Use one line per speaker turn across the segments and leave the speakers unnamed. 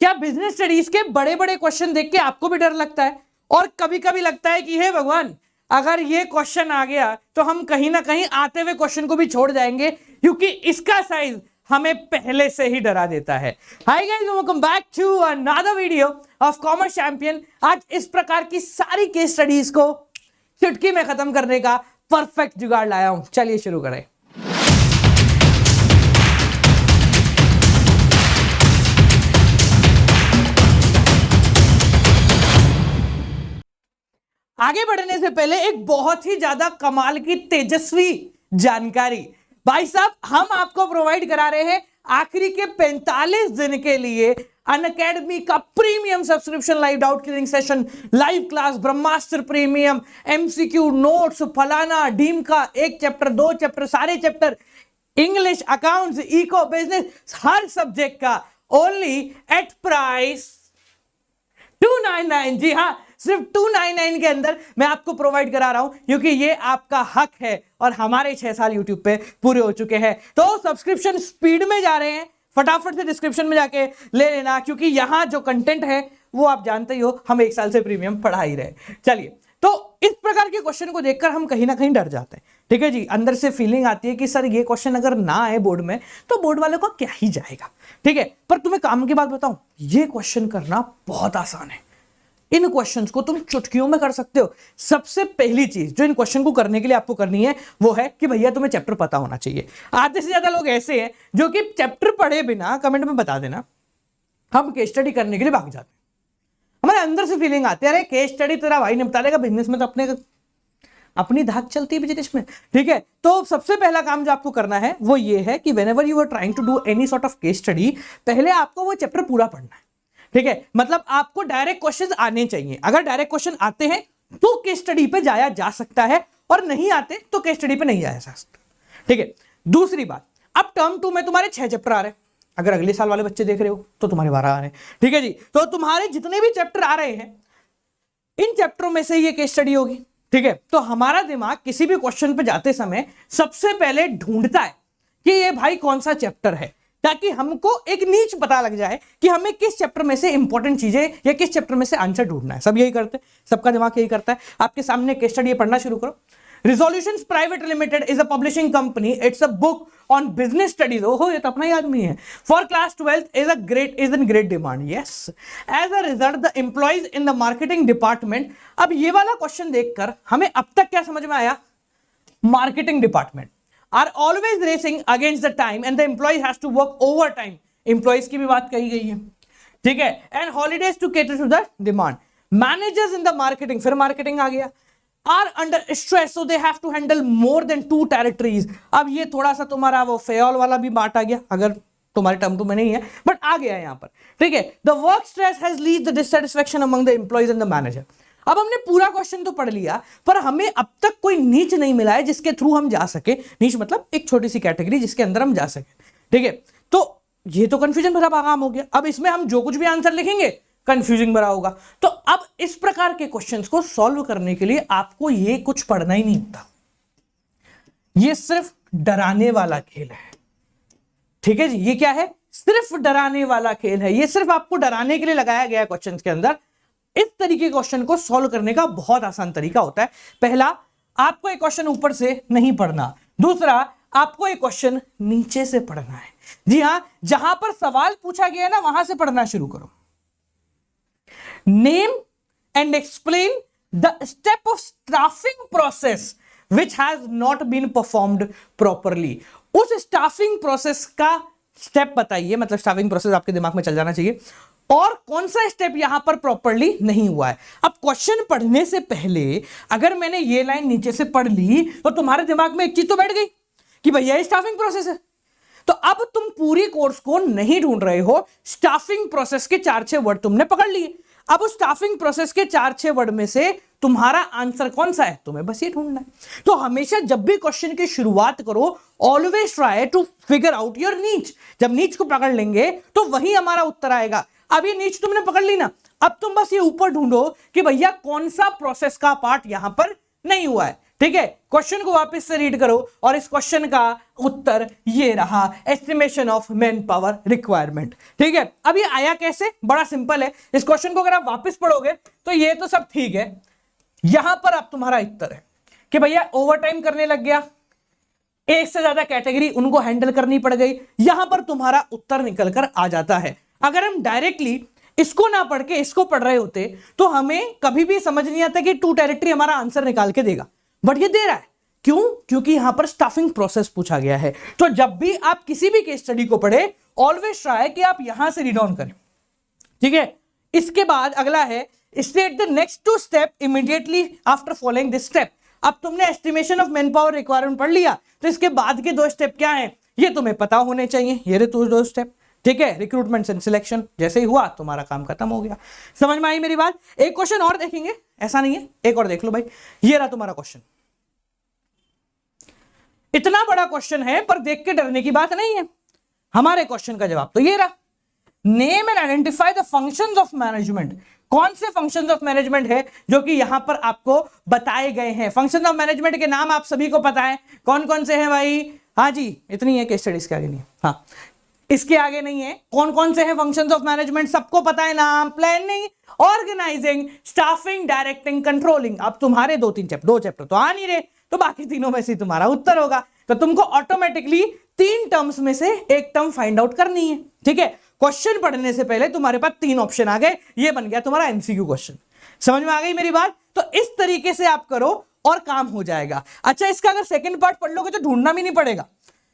क्या business studies के बड़े बड़े क्वेश्चन देख के आपको भी डर लगता है? और कभी कभी लगता है कि हे भगवान, अगर ये क्वेश्चन आ गया तो हम कहीं ना कहीं आते हुए क्वेश्चन को भी छोड़ जाएंगे, क्योंकि इसका साइज हमें पहले से ही डरा देता है। Hi guys, welcome back to another video of Commerce Champion. आज इस प्रकार की सारी केस स्टडीज को चुटकी में खत्म करने का परफेक्ट जुगाड़ लाया हूं। चलिए शुरू करें। आगे बढ़ने से पहले एक बहुत ही ज्यादा कमाल की तेजस्वी जानकारी भाई साहब हम आपको प्रोवाइड करा रहे हैं आखिरी के 45 दिन के लिए अनअकैडमी का premium subscription, live doubt clearing session, live class, Brahmastra premium, MCQ, notes, फलाना डीम का 1 चैप्टर 2 चैप्टर, सारे chapter, English, accounts, eco, business, हर सब्जेक्ट का ओनली एट प्राइस 299। जी हाँ, सिर्फ 299 के अंदर मैं आपको प्रोवाइड करा रहा हूं, क्योंकि ये आपका हक है और हमारे 6 साल यूट्यूब पे पूरे हो चुके हैं। तो सब्सक्रिप्शन स्पीड में जा रहे हैं, फटाफट से डिस्क्रिप्शन में जाके ले लेना, क्योंकि यहां जो कंटेंट है वो आप जानते ही हो, हम 1 साल से प्रीमियम पढ़ा ही रहे। चलिए, तो इस प्रकार के क्वेश्चन को देखकर हम कहीं ना कहीं डर जाते हैं। ठीक है जी, अंदर से फीलिंग आती है कि सर ये क्वेश्चन अगर ना आए बोर्ड में तो बोर्ड वाले को क्या ही जाएगा। ठीक है, पर तुम्हें काम की बात बताऊं, ये क्वेश्चन करना बहुत आसान है। इन क्वेश्चंस को तुम चुटकियों में कर सकते हो। सबसे पहली चीज जो इन क्वेश्चन को करने के लिए आपको करनी है वो है कि भैया तुम्हें चैप्टर पता होना चाहिए। आधे से ज्यादा लोग ऐसे हैं जो कि चैप्टर पढ़े बिना, कमेंट में बता देना, हम केस स्टडी करने के लिए भाग जाते हैं। हमारे अंदर से फीलिंग आती है, अरे केस स्टडी तेरा भाई निपटा देगा, बिजनेस में तो अपनी धाक चलती है बिजनेस में। ठीक है, तो सबसे पहला काम जो आपको करना है वो ये है कि whenever you are trying to do any sort of case study, पहले आपको वो चैप्टर पूरा पढ़ना है। ठीक है, मतलब आपको डायरेक्ट क्वेश्चंस आने चाहिए। अगर डायरेक्ट क्वेश्चन आते हैं तो केस स्टडी पे जाया जा सकता है, और नहीं आते तो केस स्टडी पे नहीं जाया जा सकता। ठीक है, दूसरी बात, अब टर्म 2 में तुम्हारे 6 चैप्टर आ रहे हैं। अगर अगले साल वाले बच्चे देख रहे हो तो तुम्हारे 12 आ रहे हैं। ठीक है जी, तो तुम्हारे जितने भी चैप्टर आ रहे हैं इन चैप्टरों में से ये केस स्टडी होगी। ठीक है, तो हमारा दिमाग किसी भी क्वेश्चन पे जाते समय सबसे पहले ढूंढता है कि ये भाई कौन सा चैप्टर है, ताकि हमको एक नीच पता लग जाए कि हमें किस चैप्टर में से इंपॉर्टेंट चीजें या किस चैप्टर में से आंसर ढूंढना है। सब यही करते हैं, सबका दिमाग यही करता है। आपके सामने केस स्टडी पढ़ना शुरू करो। Resolutions private limited is a publishing company, it's a book on business studies. ओहो, ये तो अपना ही आदमी है। For class 12 is in great demand. Yes, as a result the employees in the marketing department. अब ये वाला क्वेश्चन देखकर हमें अब तक क्या समझ में आया? Marketing department are always racing against the time and the employee has to work overtime. Employees की भी बात कही गई है। ठीक है, and holidays to cater to the demand. Managers in the marketing, फिर marketing आ गया, are under stress so they have to handle more than 2 territories. अब ये थोड़ा सा तुम्हारा वो फेयल वाला भी बात आ गया, अगर तुम्हारे टर्म 2 में नहीं है बट आ गया यहाँ पर। ठीक है, the work stress has led the dissatisfaction among the employees and the manager. अब हमने पूरा क्वेश्चन तो पढ़ लिया, पर हमें अब तक कोई नीच नहीं मिला है जिसके थ्रू हम जा सके। नीच मतलब एक छोटी सी कैटेगरी जिसके अंदर हम जा सके। ठीक है, तो ये तो कंफ्यूजन भरा काम हो गया। अब इसमें हम जो कुछ भी आंसर लिखेंगे कंफ्यूजिंग भरा होगा। तो अब इस प्रकार के क्वेश्चंस को सॉल्व करने के लिए आपको ये कुछ पढ़ना ही नहीं होता। ये सिर्फ डराने वाला खेल है। ठीक है जी, ये क्या है? सिर्फ डराने वाला खेल है। ये सिर्फ आपको डराने के लिए लगाया गया क्वेश्चन के अंदर। इस तरीके के क्वेश्चन को सॉल्व करने का बहुत आसान तरीका होता है। पहला, आपको एक क्वेश्चन ऊपर से नहीं पढ़ना। दूसरा, आपको एक क्वेश्चन नीचे से पढ़ना है। जी हां, जहां पर सवाल पूछा गया है ना, वहां से पढ़ना शुरू करो। Name and explain the step of staffing process which has not been performed properly. उस स्टाफिंग प्रोसेस का स्टेप बताइए, मतलब स्टाफिंग प्रोसेस आपके दिमाग में चल जाना चाहिए, और कौन सा स्टेप यहां पर प्रॉपर्ली नहीं हुआ है। अब क्वेश्चन पढ़ने से पहले अगर मैंने ये लाइन नीचे से पढ़ ली तो तुम्हारे दिमाग में एक चीज तो बैठ गई कि भैया ये स्टाफिंग प्रोसेस है। तो अब तुम पूरी कोर्स को नहीं ढूंढ रहे हो, स्टाफिंग प्रोसेस के 4-6 वर्ड तुमने पकड़ लिए। अब उस स्टाफिंग प्रोसेस के 4-6 वर्ड में से तुम्हारा आंसर कौन सा है, तुम्हें बस ये ढूंढना है। तो हमेशा जब भी क्वेश्चन की शुरुआत करो, always try to figure out your niche. जब नीच को पकड़ लेंगे तो वही हमारा उत्तर आएगा। अब ये नीच तुमने पकड़ ली ना, अब तुम बस ये ऊपर ढूंढो कि भैया कौन सा प्रोसेस का पार्ट यहां पर नहीं हुआ है। ठीक है, क्वेश्चन को वापस से रीड करो और इस क्वेश्चन का उत्तर ये रहा, estimation of manpower requirement. ठीक है, अब ये आया कैसे, बड़ा सिंपल है। इस क्वेश्चन को अगर आप वापस पढ़ोगे तो ये तो सब ठीक है, यहां पर अब तुम्हारा उत्तर है कि भैया ओवर टाइम करने लग गया, एक से ज्यादा कैटेगरी उनको हैंडल करनी पड़ गई, यहां पर तुम्हारा उत्तर निकल कर आ जाता है। अगर हम डायरेक्टली इसको ना पढ़ के इसको पढ़ रहे होते तो हमें कभी भी समझ नहीं आता कि टू टेरिटरी हमारा आंसर निकाल के देगा, बट ये दे रहा है। क्यों? क्योंकि यहां पर स्टाफिंग प्रोसेस पूछा गया है। तो जब भी आप किसी भी केस स्टडी को पढ़े, ऑलवेज ट्राई कि आप यहां से रीड ऑन करें। ठीक है, इसके बाद अगला है state the next two step immediately after following this step. अब तुमने estimation of manpower requirement पढ़ लिया, तो इसके बाद के 2 स्टेप क्या हैं ये तुम्हें पता होने चाहिए। ये रहे 2 स्टेप। ठीक है, रिक्रूटमेंट एंड सिलेक्शन, जैसे ही हुआ तुम्हारा काम खत्म हो गया। समझ में आई मेरी बात? एक क्वेश्चन और देखेंगे, ऐसा नहीं है, एक और देख लो भाई। ये रहा तुम्हारा क्वेश्चन, इतना बड़ा क्वेश्चन है पर देख के डरने की बात नहीं है। हमारे क्वेश्चन का जवाब तो ये रहा, name and identify the functions of management. कौन से फंक्शंस ऑफ मैनेजमेंट है जो कि यहां पर आपको बताए गए हैं। फंक्शन ऑफ मैनेजमेंट के नाम आप सभी को पता है, कौन कौन से हैं भाई? हाँ जी, इतनी है, केस स्टडीज के आगे नहीं है, हाँ इसके आगे नहीं है। कौन कौन से हैं फंक्शंस ऑफ मैनेजमेंट, सबको पता है नाम, planning, organising, staffing, directing, controlling. अब तुम्हारे 2 चैप्टर तो आ नहीं रहे, तो बाकी तीनों में से तुम्हारा उत्तर होगा। तो तुमको ऑटोमेटिकली 3 टर्म्स में से एक टर्म फाइंड आउट करनी है। ठीक है, क्वेश्चन पढ़ने से पहले तुम्हारे पास 3 ऑप्शन आ गए, ये बन गया तुम्हारा एमसीक्यू क्वेश्चन। समझ में आ गई मेरी बात? तो इस तरीके से आप करो और काम हो जाएगा। अच्छा, इसका अगर सेकंड पार्ट पढ़ लोगे तो ढूंढना भी नहीं पड़ेगा।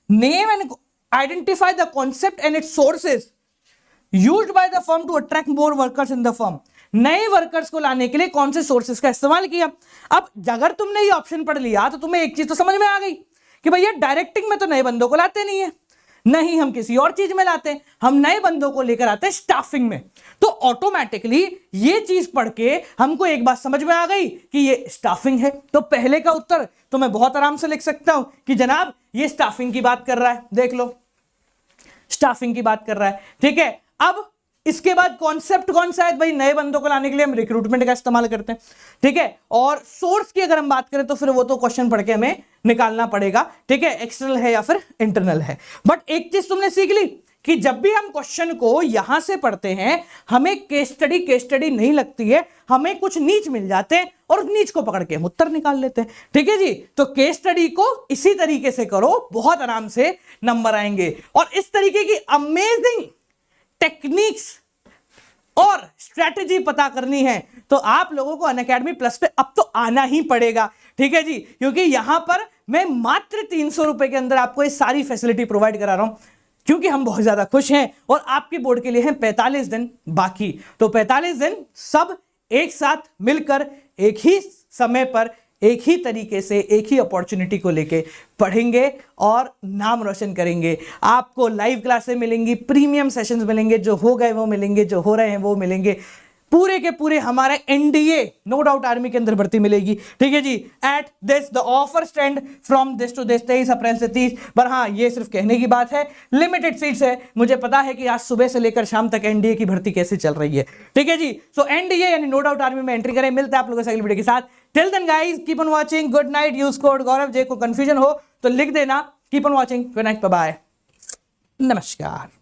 Name and identify the concept and its sources used by the firm to attract more workers in the firm. नए वर्कर्स को लाने के लिए कौन से सोर्सेज का इस्तेमाल किया। अब अगर तुमने ये ऑप्शन पढ़ लिया तो तुम्हें एक चीज तो समझ में आ गई कि भैया डायरेक्टिंग में तो नए बंदों को लाते नहीं है, नहीं हम किसी और चीज में लाते हैं, हम नए बंदों को लेकर आते हैं स्टाफिंग में। तो ऑटोमेटिकली ये चीज पढ़ के हमको एक बात समझ में आ गई कि ये स्टाफिंग है। तो पहले का उत्तर तो मैं बहुत आराम से लिख सकता हूं कि जनाब ये स्टाफिंग की बात कर रहा है, देख लो स्टाफिंग की बात कर रहा है। ठीक है, अब इसके बाद कॉन्सेप्ट कौन सा है भाई? नए बंदों को लाने के लिए हम रिक्रूटमेंट का इस्तेमाल करते हैं। ठीक है, और सोर्स की अगर हम बात करें तो फिर वो तो क्वेश्चन पढ़ के हमें निकालना पड़ेगा। ठीक है, एक्सटर्नल है या फिर इंटरनल है। बट एक चीज तुमने सीख ली कि जब भी हम क्वेश्चन को यहां से पढ़ते हैं हमें केस स्टडी नहीं लगती है, हमें कुछ नीच मिल जाते हैं और उस नीच को पकड़ के हम उत्तर निकाल लेते हैं। ठीक है जी, तो केस स्टडी को इसी तरीके से करो, बहुत आराम से नंबर आएंगे। और इस तरीके की अमेजिंग टेक्निक्स और स्ट्रेटेजी पता करनी है तो आप लोगों को अनअकैडमी प्लस पे अब तो आना ही पड़ेगा। ठीक है जी, क्योंकि यहां पर मैं मात्र 300 रुपए के अंदर आपको ये सारी फैसिलिटी प्रोवाइड करा रहा हूं, क्योंकि हम बहुत ज्यादा खुश हैं और आपके बोर्ड के लिए हैं 45 दिन बाकी। तो 45 दिन सब एक साथ मिलकर एक ही समय पर एक ही तरीके से एक ही अपॉर्चुनिटी को लेके पढ़ेंगे और नाम रोशन करेंगे। आपको लाइव क्लासेस मिलेंगी, प्रीमियम सेशंस मिलेंगे, जो हो गए वो मिलेंगे, जो हो रहे हैं वो मिलेंगे। पूरे के पूरे हमारे एनडीए नो डाउट आर्मी के अंदर भर्ती मिलेगी। ठीक है जी, at this the offer stand from this to this 23 April से 30। पर हाँ, ये सिर्फ कहने की बात है, लिमिटेड सीट्स है। मुझे पता है कि आज सुबह से लेकर शाम तक एनडीए की भर्ती कैसे चल रही है। ठीक है जी, सो एनडीए यानी नो डाउट आर्मी में एंट्री करें। मिलते हैं आप लोगों से अगली वीडियो के साथ। Till then guys, keep on watching, good night. Use code Gaurav J. को कंफ्यूजन हो तो लिख देना। Keep on watching, good night, bye bye, नमस्कार।